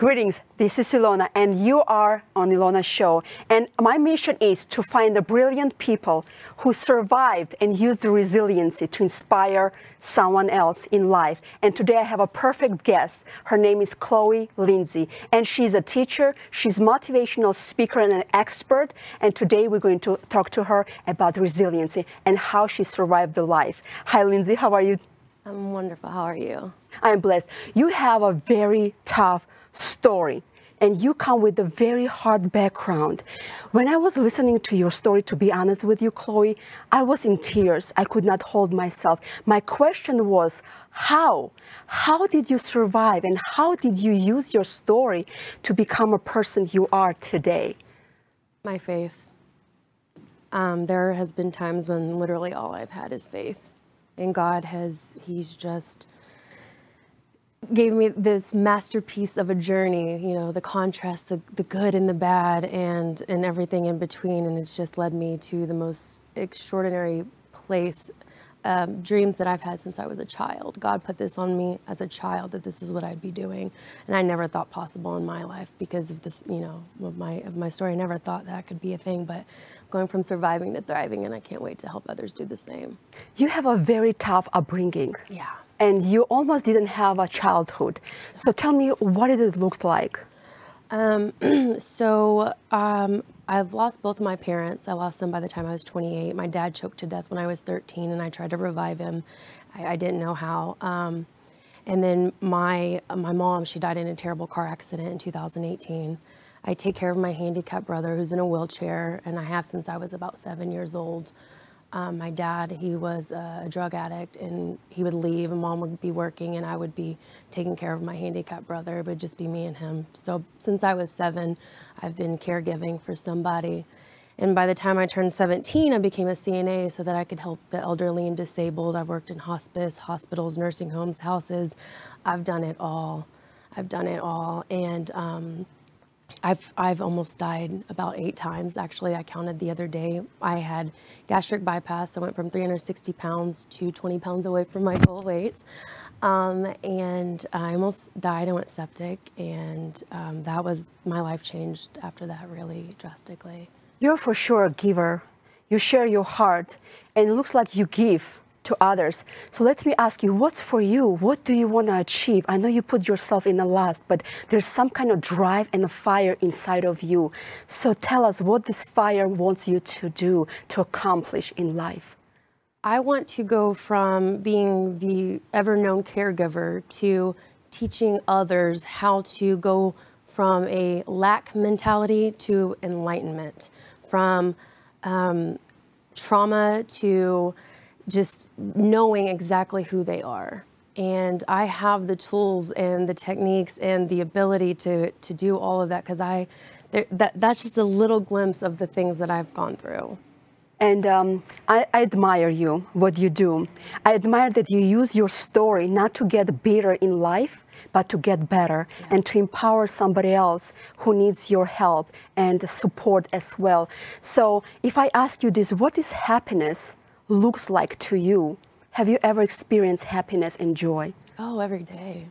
Greetings, this is Ilona, and you are on Ilona's show. And my mission is to find the brilliant people who survived and used the resiliency to inspire someone else in life. And today I have a perfect guest. Her name is Chloe Lindsay, and she's a teacher, she's a motivational speaker and an expert. And today we're going to talk to her about resiliency and how she survived the life. Hi, Lindsay, how are you? I'm wonderful. How are you? I'm blessed. You have a very tough story, and you come with a very hard background. When I was listening to your story, to be honest with you, Chloe, I was in tears. I could not hold myself. My question was, how? How did you survive, and how did you use your story to become a person you are today? My faith. There has been times when literally all I've had is faith. And God He's just gave me this masterpiece of a journey, you know, the contrast, the good and the bad, and everything in between. And it's just led me to the most extraordinary place, dreams that I've had since I was a child. God put this on me as a child, that this is what I'd be doing. And I never thought possible in my life because of this, you know, of my story. I never thought that could be a thing, but going from surviving to thriving, and I can't wait to help others do the same. You have a very tough upbringing. Yeah. And you almost didn't have a childhood. So tell me, what did it look like? I've lost both of my parents. I lost them by the time I was 28. My dad choked to death when I was 13, and I tried to revive him. I didn't know how. And then my mom, she died in a terrible car accident in 2018. I take care of my handicapped brother who's in a wheelchair, and I have since I was about 7 years old. My dad, he was a drug addict, and he would leave, and Mom would be working, and I would be taking care of my handicapped brother. It would just be me and him. So since I was 7, I've been caregiving for somebody. And by the time I turned 17, I became a CNA so that I could help the elderly and disabled. I've worked in hospice, hospitals, nursing homes, houses. I've done it all. I've done it all. And I've almost died about 8 times. Actually, I counted the other day. I had gastric bypass. I went from 360 pounds to 20 pounds away from my goal weight. And I almost died. I went septic, and that was, my life changed after that really drastically. You're for sure a giver. You share your heart, and it looks like you give to others. So let me ask you, what's for you? What do you want to achieve? I know you put yourself in the last, but there's some kind of drive and a fire inside of you. So tell us what this fire wants you to do, to accomplish in life. I want to go from being the ever-known caregiver to teaching others how to go from a lack mentality to enlightenment, from trauma to just knowing exactly who they are. And I have the tools and the techniques and the ability to do all of that, because that's just a little glimpse of the things that I've gone through. And I admire you, what you do. I admire that you use your story not to get bitter in life, but to get better, and to empower somebody else who needs your help and support as well. So if I ask you this, what is happiness looks like to you? Have you ever experienced happiness and joy? Oh, every day.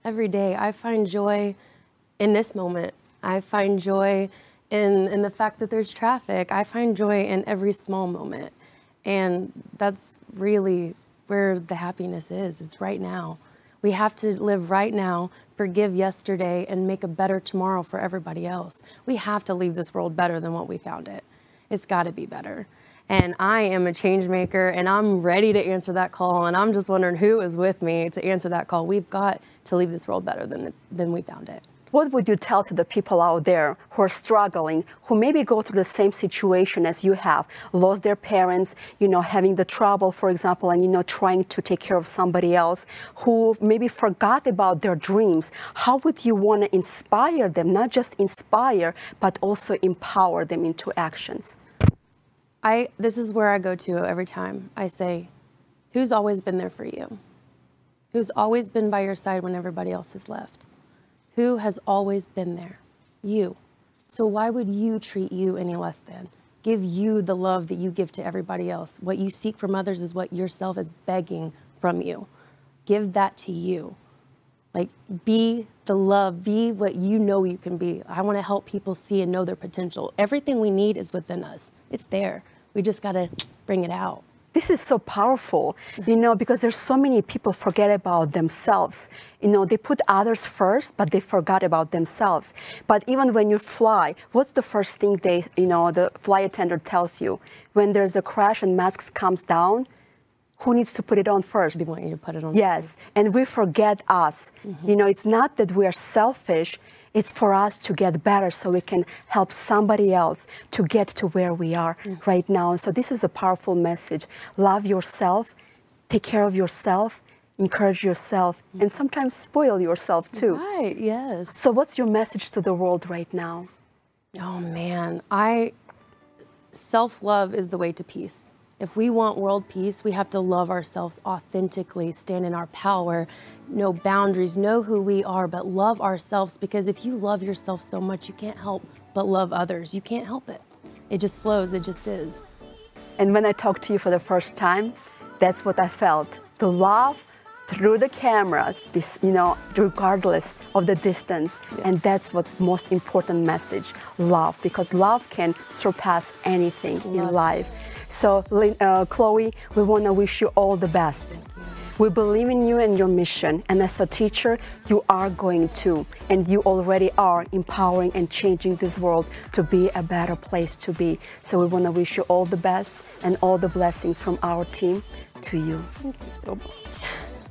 Every day. I find joy in this moment. I find joy in the fact that there's traffic. I find joy in every small moment. And that's really where the happiness is. It's right now. We have to live right now, forgive yesterday, and make a better tomorrow for everybody else. We have to leave this world better than what we found it. It's got to be better. And I am a change maker, and I'm ready to answer that call. And I'm just wondering who is with me to answer that call. We've got to leave this world better than we found it. What would you tell to the people out there who are struggling, who maybe go through the same situation as you have, lost their parents, you know, having the trouble, for example, and, you know, trying to take care of somebody else, who maybe forgot about their dreams? How would you want to inspire them, not just inspire, but also empower them into actions? This is where I go to every time. I say, who's always been there for you? Who's always been by your side when everybody else has left? Who has always been there? You. So why would you treat you any less than? Give you the love that you give to everybody else. What you seek from others is what yourself is begging from you. Give that to you. Like, be the love, be what you know you can be. I want to help people see and know their potential. Everything we need is within us. It's there. We just got to bring it out. This is so powerful, you know, because there's so many people forget about themselves. You know, they put others first, but they forgot about themselves. But even when you fly, what's the first thing they, you know, the flight attendant tells you? When there's a crash and masks comes down, who needs to put it on first? They want you to put it on Yes, first. And we forget us. You know, it's not that we are selfish. It's for us to get better so we can help somebody else to get to where we are right now. So this is a powerful message. Love yourself, take care of yourself, encourage yourself, and sometimes spoil yourself too. Right, yes. So what's your message to the world right now? Oh man, self-love is the way to peace. If we want world peace, we have to love ourselves authentically, stand in our power, know boundaries, know who we are, but love ourselves, because if you love yourself so much, you can't help but love others. You can't help it. It just flows, it just is. And when I talked to you for the first time, that's what I felt. The love through the cameras, you know, regardless of the distance. Yeah. And that's what most important message, love, because love can surpass anything in life. So, Chloe, we want to wish you all the best. We believe in you and your mission, and as a teacher, you are going to, and you already are empowering and changing this world to be a better place to be. So we want to wish you all the best and all the blessings from our team to you. Thank you so much.